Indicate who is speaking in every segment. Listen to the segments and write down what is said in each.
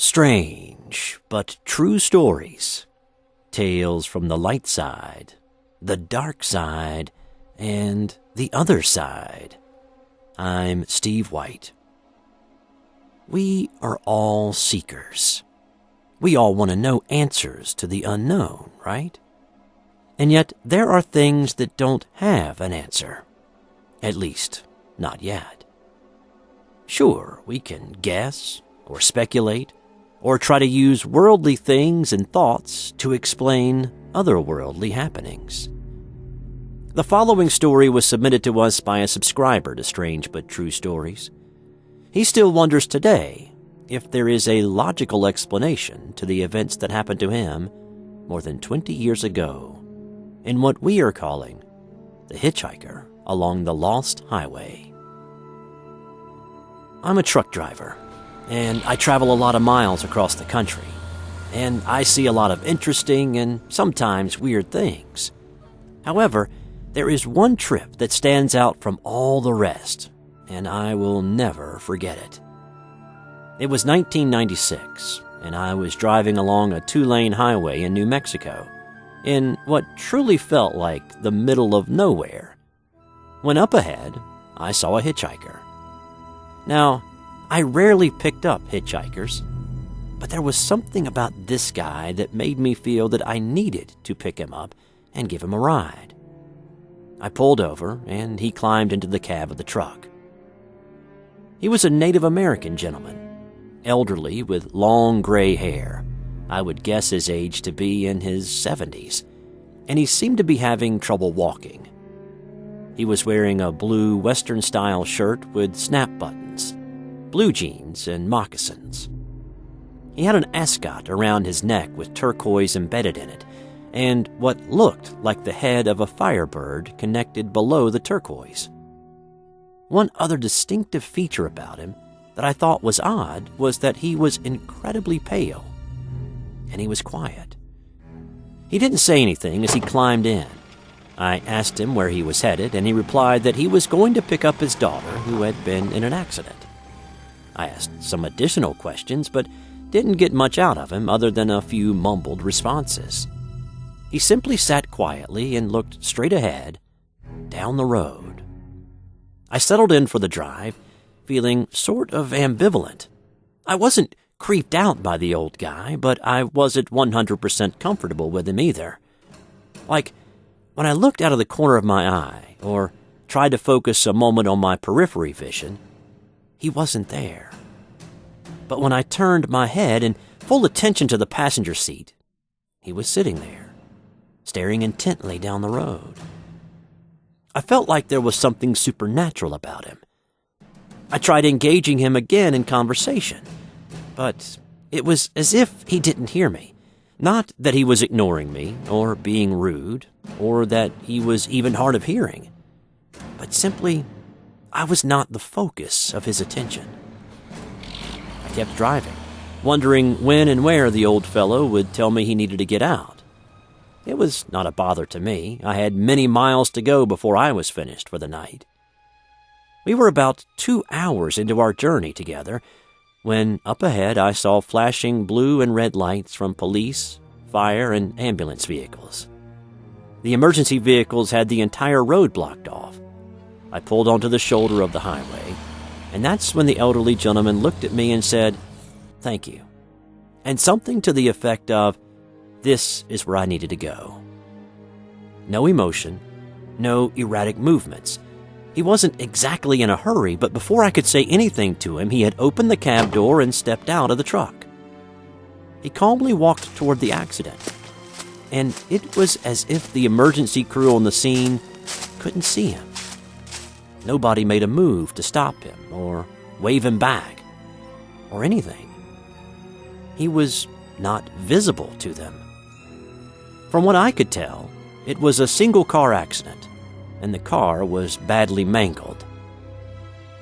Speaker 1: Strange, but true stories. Tales from the light side, the dark side, and the other side. I'm Steve White. We are all seekers. We all want to know answers to the unknown, right? And yet there are things that don't have an answer. At least, not yet. Sure, we can guess or speculate or try to use worldly things and thoughts to explain otherworldly happenings. The following story was submitted to us by a subscriber to Strange But True Stories. He still wonders today if there is a logical explanation to the events that happened to him more than 20 years ago in what we are calling the Hitchhiker along the Lost Highway. I'm a truck driver, and I travel a lot of miles across the country, and I see a lot of interesting and sometimes weird things. However, there is one trip that stands out from all the rest, and I will never forget it. It was 1996, and I was driving along a 2-lane highway in New Mexico, in what truly felt like the middle of nowhere, when up ahead, I saw a hitchhiker. Now, I rarely picked up hitchhikers, but there was something about this guy that made me feel that I needed to pick him up and give him a ride. I pulled over, and he climbed into the cab of the truck. He was a Native American gentleman, elderly with long gray hair. I would guess his age to be in his 70s, and he seemed to be having trouble walking. He was wearing a blue Western-style shirt with snap buttons, blue jeans, and moccasins. He had an ascot around his neck with turquoise embedded in it, and what looked like the head of a firebird connected below the turquoise. One other distinctive feature about him that I thought was odd was that he was incredibly pale, and he was quiet. He didn't say anything as he climbed in. I asked him where he was headed, and he replied that he was going to pick up his daughter who had been in an accident. I asked some additional questions, but didn't get much out of him other than a few mumbled responses. He simply sat quietly and looked straight ahead, down the road. I settled in for the drive, feeling sort of ambivalent. I wasn't creeped out by the old guy, but I wasn't 100% comfortable with him either. Like, when I looked out of the corner of my eye, or tried to focus a moment on my periphery vision, he wasn't there. But when I turned my head in full attention to the passenger seat, he was sitting there, staring intently down the road. I felt like there was something supernatural about him. I tried engaging him again in conversation, but it was as if he didn't hear me. Not that he was ignoring me, or being rude, or that he was even hard of hearing, but simply, I was not the focus of his attention. I kept driving, wondering when and where the old fellow would tell me he needed to get out. It was not a bother to me. I had many miles to go before I was finished for the night. We were about 2 hours into our journey together when up ahead I saw flashing blue and red lights from police, fire, and ambulance vehicles. The emergency vehicles had the entire road blocked off. I pulled onto the shoulder of the highway, and that's when the elderly gentleman looked at me and said, "Thank you," and something to the effect of, "This is where I needed to go." No emotion, no erratic movements. He wasn't exactly in a hurry, but before I could say anything to him, he had opened the cab door and stepped out of the truck. He calmly walked toward the accident, and it was as if the emergency crew on the scene couldn't see him. Nobody made a move to stop him or wave him back or anything. He was not visible to them. From what I could tell, it was a single-car accident, and the car was badly mangled.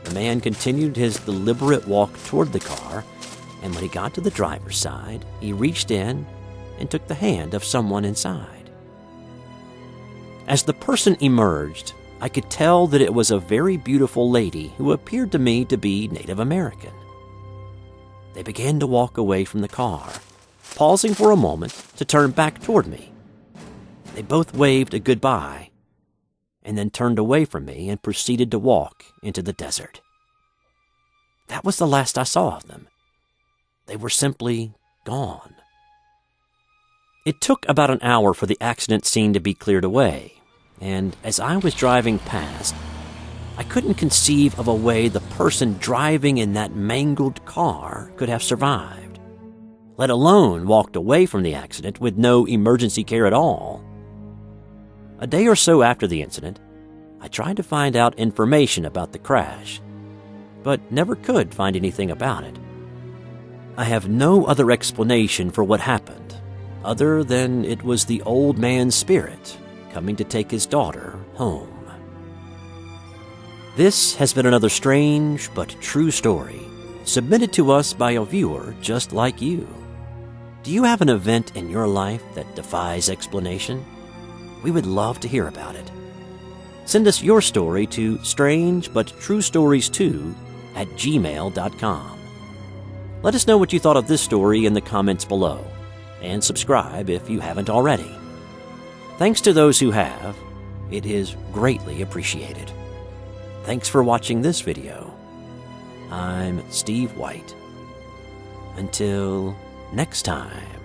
Speaker 1: The man continued his deliberate walk toward the car, and when he got to the driver's side, he reached in and took the hand of someone inside. As the person emerged, I could tell that it was a very beautiful lady who appeared to me to be Native American. they began to walk away from the car, pausing for a moment to turn back toward me. They both waved a goodbye, and then turned away from me and proceeded to walk into the desert. That was the last I saw of them. They were simply gone. It took about an hour for the accident scene to be cleared away, and as I was driving past, I couldn't conceive of a way the person driving in that mangled car could have survived, let alone walked away from the accident with no emergency care at all. A day or so after the incident, I tried to find out information about the crash, but never could find anything about it. I have no other explanation for what happened, other than it was the old man's spirit coming to take his daughter home. This has been another strange but true story submitted to us by a viewer just like you. Do you have an event in your life that defies explanation? We would love to hear about it. Send us your story to strangebutTrueStories2@gmail.com. Let us know what you thought of this story in the comments below, and subscribe if you haven't already. Thanks to those who have. It is greatly appreciated. Thanks for watching this video. I'm Steve White. Until next time.